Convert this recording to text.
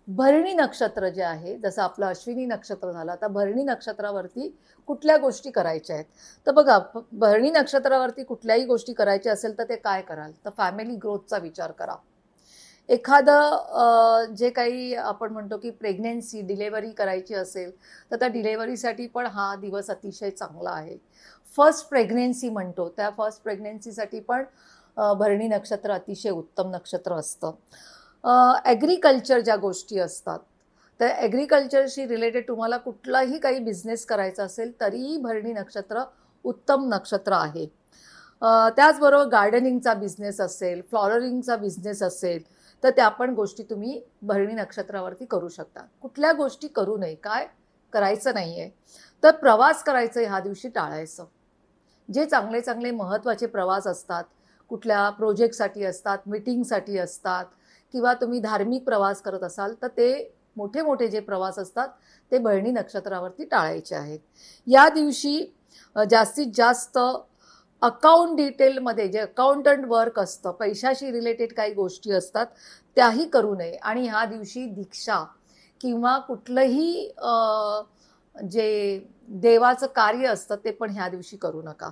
भरणी नक्षत्र जे आहे, जसं आपलं अश्विनी नक्षत्र झालं, आता भरणी नक्षत्रावरती कुठल्या गोष्टी करायच्या आहेत. तर बघा, भरणी नक्षत्रावरती कुठल्याही गोष्टी करायच्या असेल तर ते काय कराल, तर फॅमिली ग्रोथचा विचार करा. एखादं जे काही आपण म्हणतो की प्रेग्नेन्सी डिलेवरी करायची असेल तर त्या डिलेवरीसाठी पण हा दिवस अतिशय चांगला आहे. फर्स्ट प्रेग्नेन्सी म्हणतो, त्या फर्स्ट प्रेग्नेन्सीसाठी पण भरणी नक्षत्र अतिशय उत्तम नक्षत्र असतं. ॲग्रिकल्चर ज्या गोष्टी असतात, तर ॲग्रिकल्चरशी रिलेटेड तुम्हाला कुठलाही काही बिझनेस करायचा असेल तरीही भरणी नक्षत्र उत्तम नक्षत्र आहे. त्याचबरोबर गार्डनिंगचा बिझनेस असेल, फ्लॉवरिंगचा बिझनेस असेल, तर त्या पण गोष्टी तुम्ही भरणी नक्षत्रावरती करू शकता. कुठल्या गोष्टी करू नये, काय करायचं नाही आहे, तर प्रवास करायचं ह्या दिवशी टाळायचं. जे चांगले चांगले महत्त्वाचे प्रवास असतात, कुठल्या प्रोजेक्टसाठी असतात, मीटिंगसाठी असतात किंवा तुम्ही धार्मिक प्रवास करत असाल, तर ते मोठे मोठे जे प्रवास असतात ते भरणी नक्षत्रावरती टाळायचे आहेत. या दिवशी जास्तीत जास्त अकाउंट डिटेलमध्ये जे अकाउंटंट वर्क असतं, पैशाशी रिलेटेड काही गोष्टी असतात, त्याही करू नये. आणि ह्या दिवशी दीक्षा किंवा कुठलंही जे देवाचं कार्य असतं ते पण ह्या दिवशी करू नका.